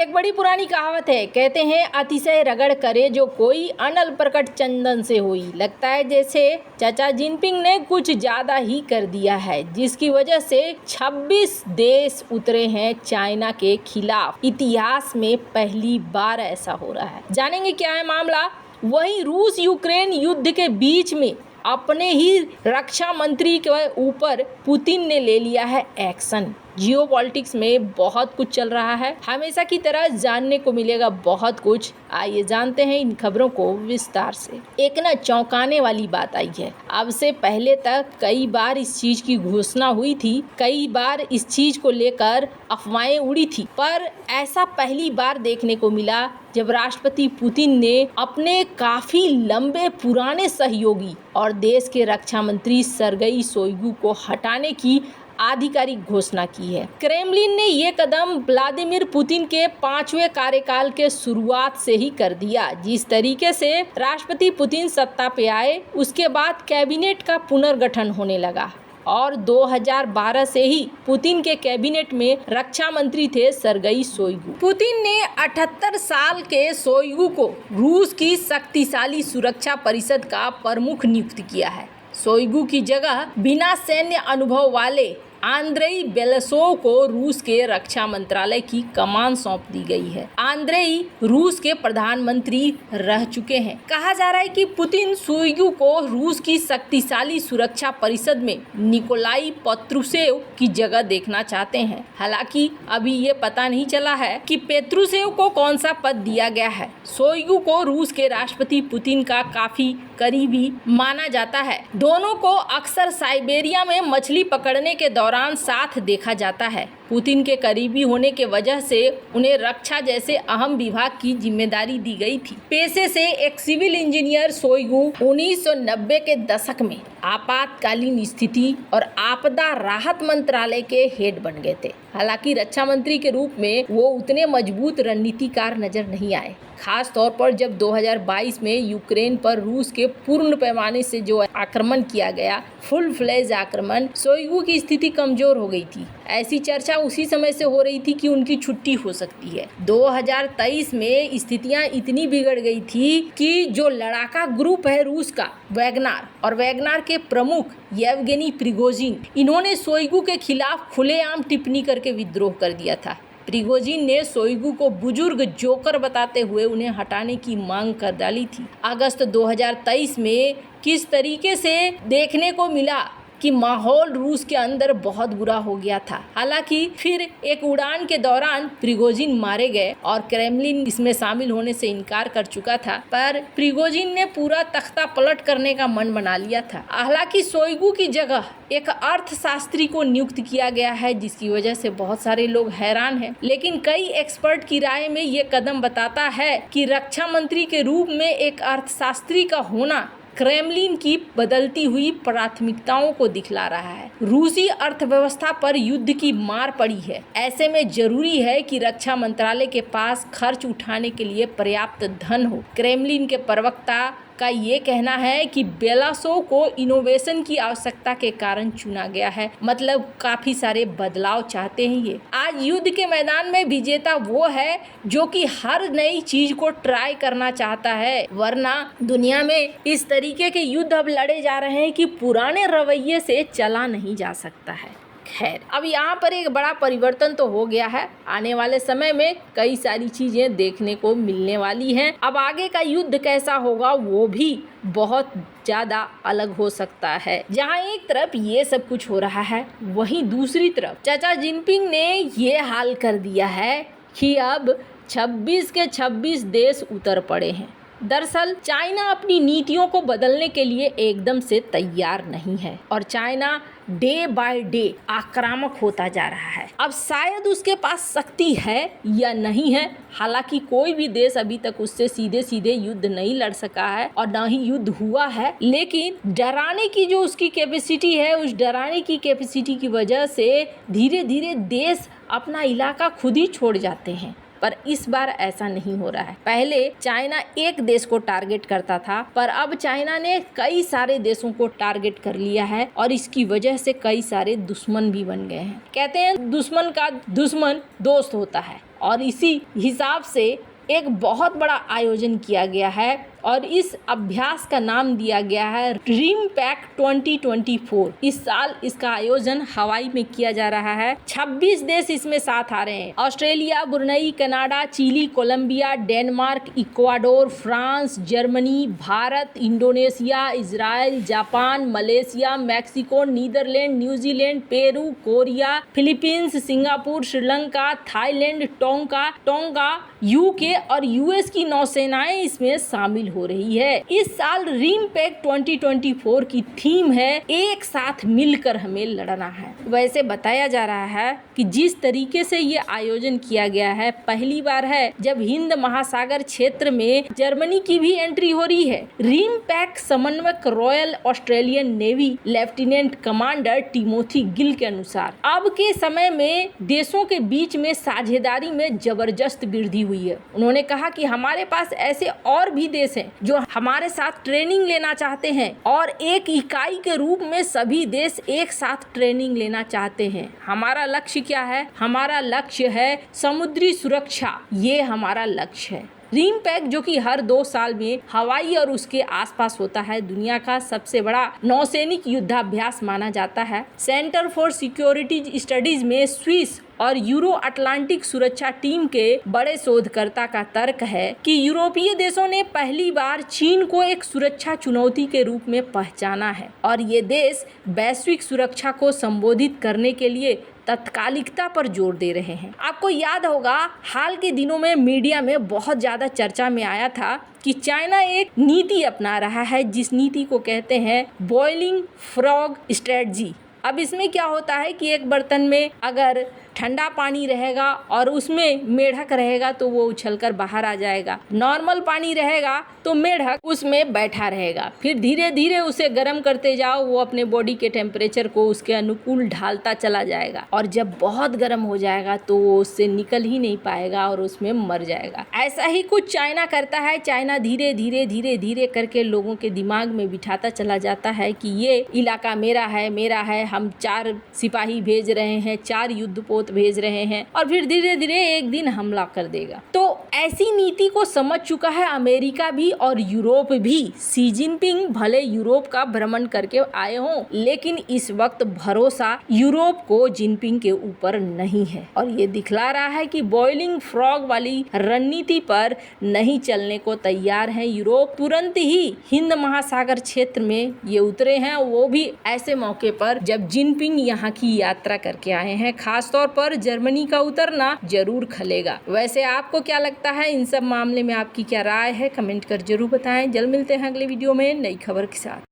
एक बड़ी पुरानी कहावत है, कहते हैं अतिशय रगड़ करे जो कोई अनल प्रकट चंदन से होई। लगता है जैसे चाचा जिनपिंग ने कुछ ज्यादा ही कर दिया है, जिसकी वजह से 26 देश उतरे हैं चाइना के खिलाफ। इतिहास में पहली बार ऐसा हो रहा है। जानेंगे क्या है मामला। वहीं रूस यूक्रेन युद्ध के बीच में अपने ही रक्षा मंत्री के ऊपर पुतिन ने ले लिया है एक्शन। जियोपॉलिटिक्स में बहुत कुछ चल रहा है, हमेशा की तरह जानने को मिलेगा बहुत कुछ। आइए जानते हैं इन खबरों को विस्तार से। एक ना चौंकाने वाली बात आई है। अब से पहले तक कई बार इस चीज की घोषणा हुई थी, कई बार इस चीज को लेकर अफवाहें उड़ी थी, पर ऐसा पहली बार देखने को मिला जब राष्ट्रपति पुतिन ने अपने काफी लंबे पुराने सहयोगी और देश के रक्षा मंत्री सर्गेई शोइगु को हटाने की आधिकारिक घोषणा की है। क्रेमलिन ने ये कदम व्लादिमीर पुतिन के 5वें कार्यकाल के शुरुआत से ही कर दिया। जिस तरीके से राष्ट्रपति पुतिन सत्ता पे आए, उसके बाद कैबिनेट का पुनर्गठन होने लगा और 2012 से ही पुतिन के कैबिनेट में रक्षा मंत्री थे सर्गेई शोइगु। पुतिन ने 78 साल के शोइगु को रूस की शक्तिशाली सुरक्षा परिषद का प्रमुख नियुक्त किया है। शोइगु की जगह बिना सैन्य अनुभव वाले आंद्रेई बेलेसोव को रूस के रक्षा मंत्रालय की कमान सौंप दी गई है। आंद्रेई रूस के प्रधानमंत्री रह चुके हैं। कहा जा रहा है कि पुतिन शोइगु को रूस की शक्तिशाली सुरक्षा परिषद में निकोलाई पत्रुसेव की जगह देखना चाहते हैं। हालांकि अभी ये पता नहीं चला है कि पेत्रुसेव को कौन सा पद दिया गया है। शोइगु को रूस के राष्ट्रपति पुतिन का काफी करीबी माना जाता है। दोनों को अक्सर साइबेरिया में मछली पकड़ने के दौरान साथ देखा जाता है। पुतिन के करीबी होने के वजह से उन्हें रक्षा जैसे अहम विभाग की जिम्मेदारी दी गई थी। पेशे से एक सिविल इंजीनियर शोइगु 1990 के दशक में आपातकालीन स्थिति और आपदा राहत मंत्रालय के हेड बन गए थे। हालांकि रक्षा मंत्री के रूप में वो उतने मजबूत रणनीतिकार नजर नहीं आए, खास तौर पर जब 2022 में यूक्रेन पर रूस के पूर्ण पैमाने से जो आक्रमण किया गया, फुल फ्लेज आक्रमण, शोइगु की स्थिति कमजोर हो गई थी। ऐसी चर्चा उसी समय से हो रही थी कि उनकी छुट्टी हो सकती है। 2023 में स्थितियां इतनी बिगड़ गई थी कि जो लड़ाका ग्रुप है रूस का वैगनार और वैगनार के प्रमुख येवगेनी प्रिगोजिन, इन्होंने शोइगु के खिलाफ खुलेआम टिप्पणी करके विद्रोह कर दिया था। प्रिगोजिन ने शोइगु को बुजुर्ग जोकर बताते हुए उन्हें हटाने की मांग कर डाली थी। अगस्त 2023 में किस तरीके से देखने को मिला कि माहौल रूस के अंदर बहुत बुरा हो गया था। हालांकि फिर एक उड़ान के दौरान प्रिगोजिन मारे गए और क्रेमलिन इसमें शामिल होने से इनकार कर चुका था, पर प्रिगोजिन ने पूरा तख्ता पलट करने का मन बना लिया था। हालांकि शोइगु की जगह एक अर्थशास्त्री को नियुक्त किया गया है, जिसकी वजह से बहुत सारे लोग हैरान हैं। लेकिन कई एक्सपर्ट की राय में ये कदम बताता है कि रक्षा मंत्री के रूप में एक अर्थशास्त्री का होना क्रेमलिन की बदलती हुई प्राथमिकताओं को दिखला रहा है। रूसी अर्थव्यवस्था पर युद्ध की मार पड़ी है। ऐसे में जरूरी है कि रक्षा मंत्रालय के पास खर्च उठाने के लिए पर्याप्त धन हो। क्रेमलिन के प्रवक्ता का ये कहना है कि बेलासोव को इनोवेशन की आवश्यकता के कारण चुना गया है, मतलब काफी सारे बदलाव चाहते हैं ये। आज युद्ध के मैदान में विजेता वो है जो कि हर नई चीज को ट्राई करना चाहता है, वरना दुनिया में इस तरीके के युद्ध अब लड़े जा रहे हैं कि पुराने रवैये से चला नहीं जा सकता है। खैर, अब यहाँ पर एक बड़ा परिवर्तन तो हो गया है। आने वाले समय में कई सारी चीजें देखने को मिलने वाली हैं। अब आगे का युद्ध कैसा होगा वो भी बहुत ज़्यादा अलग हो सकता है। जहाँ एक तरफ ये सब कुछ हो रहा है, वहीं दूसरी तरफ चाचा जिनपिंग ने ये हाल कर दिया है कि अब 26 के 26 देश उतर पड़े हैं। दरअसल चाइना अपनी नीतियों को बदलने के लिए एकदम से तैयार नहीं है और चाइना डे बाय डे आक्रामक होता जा रहा है। अब शायद उसके पास शक्ति है या नहीं है, हालांकि कोई भी देश अभी तक उससे सीधे सीधे युद्ध नहीं लड़ सका है और ना ही युद्ध हुआ है, लेकिन डराने की जो उसकी कैपेसिटी है, उस डराने की कैपेसिटी की वजह से धीरे धीरे देश अपना इलाका खुद ही छोड़ जाते हैं। पर इस बार ऐसा नहीं हो रहा है। पहले चाइना एक देश को टारगेट करता था, पर अब चाइना ने कई सारे देशों को टारगेट कर लिया है और इसकी वजह से कई सारे दुश्मन भी बन गए हैं। कहते हैं दुश्मन का दुश्मन दोस्त होता है, और इसी हिसाब से एक बहुत बड़ा आयोजन किया गया है और इस अभ्यास का नाम दिया गया है ड्रीम पैक 2024। इस साल इसका आयोजन हवाई में किया जा रहा है। 26 देश इसमें साथ आ रहे हैं। Australia, Brunei, Canada, Chile, Colombia, Denmark, Ecuador, France, Germany, Bharat, Indonesia, Israel, Japan, Malaysia, Mexico, Netherland, New Zealand, Peru, Korea, Philippines, Singapore, Sri Lanka, Thailand, Tonga, UK और यूएस की नौसेनाएं इसमें शामिल हो रही है। इस साल ड्रीम पैक 2024 की थीम है एक साथ मिलकर हमें लड़ना है। वैसे बताया जा रहा है कि जिस तरीके से ये आयोजन किया गया है, पहली बार है जब हिंद महासागर क्षेत्र में जर्मनी की भी एंट्री हो रही है। ड्रीम पैक समन्वयक royal Australian navy lieutenant commander Timothy Gill के अनुसार अब के समय में देशों के बीच में साझेदारी में जबरदस्त वृद्धि हुई है। उन्होंने कहा कि हमारे पास ऐसे और भी देश हैं जो हमारे साथ ट्रेनिंग लेना चाहते हैं और एक इकाई के रूप में सभी देश एक साथ ट्रेनिंग लेना चाहते हैं। हमारा लक्ष्य क्या है? हमारा लक्ष्य है समुद्री सुरक्षा। ये हमारा लक्ष्य है। ड्रीम पैक जो कि हर 2 साल में हवाई और उसके आसपास होता है, दुनिया का सबसे बड़ा नौसैनिक युद्धाभ्यास माना जाता है। सेंटर फॉर सिक्योरिटी स्टडीज में स्विस और यूरो अटलांटिक सुरक्षा टीम के बड़े शोधकर्ता का तर्क है कि यूरोपीय देशों ने पहली बार चीन को एक सुरक्षा चुनौती के रूप में पहचाना है और ये देश वैश्विक सुरक्षा को संबोधित करने के लिए तत्कालिकता पर जोर दे रहे हैं। आपको याद होगा हाल के दिनों में मीडिया में बहुत ज़्यादा चर्चा में आया था कि चाइना एक नीति अपना रहा है जिस नीति को कहते हैं बॉइलिंग फ्रॉग स्ट्रेटजी। अब इसमें क्या होता है कि एक बर्तन में अगर ठंडा पानी रहेगा और उसमें मेढक रहेगा तो वो उछलकर बाहर आ जाएगा। नॉर्मल पानी रहेगा तो मेढक उसमें बैठा रहेगा। फिर धीरे धीरे उसे गर्म करते जाओ, वो अपने बॉडी के टेम्परेचर को उसके अनुकूल ढालता चला जाएगा और जब बहुत गर्म हो जाएगा तो वो उससे निकल ही नहीं पाएगा और उसमें मर जाएगा। ऐसा ही कुछ चाइना करता है। चाइना धीरे धीरे करके लोगों के दिमाग में बिठाता चला जाता है कि ये इलाका मेरा है, हम 4 सिपाही भेज रहे हैं, 4 युद्धपोत भेज रहे हैं और फिर धीरे धीरे एक दिन हमला कर देगा। तो ऐसी नीति को समझ चुका है अमेरिका भी और यूरोप भी। शी जिनपिंग भले यूरोप का भ्रमण करके आए हों, लेकिन इस वक्त भरोसा यूरोप को जिनपिंग के ऊपर नहीं है और ये दिखला रहा है कि बॉइलिंग फ्रॉग वाली रणनीति पर नहीं चलने को तैयार है यूरोप। तुरंत ही हिंद महासागर क्षेत्र में ये उतरे हैं, वो भी ऐसे मौके पर जब जिनपिंग यहाँ की यात्रा करके आए हैं। खासतौर पर जर्मनी का उतरना जरूर खलेगा। वैसे आपको क्या लगता है इन सब मामले में? आपकी क्या राय है? कमेंट कर जरूर बताएं। जल्द मिलते हैं अगले वीडियो में नई खबर के साथ।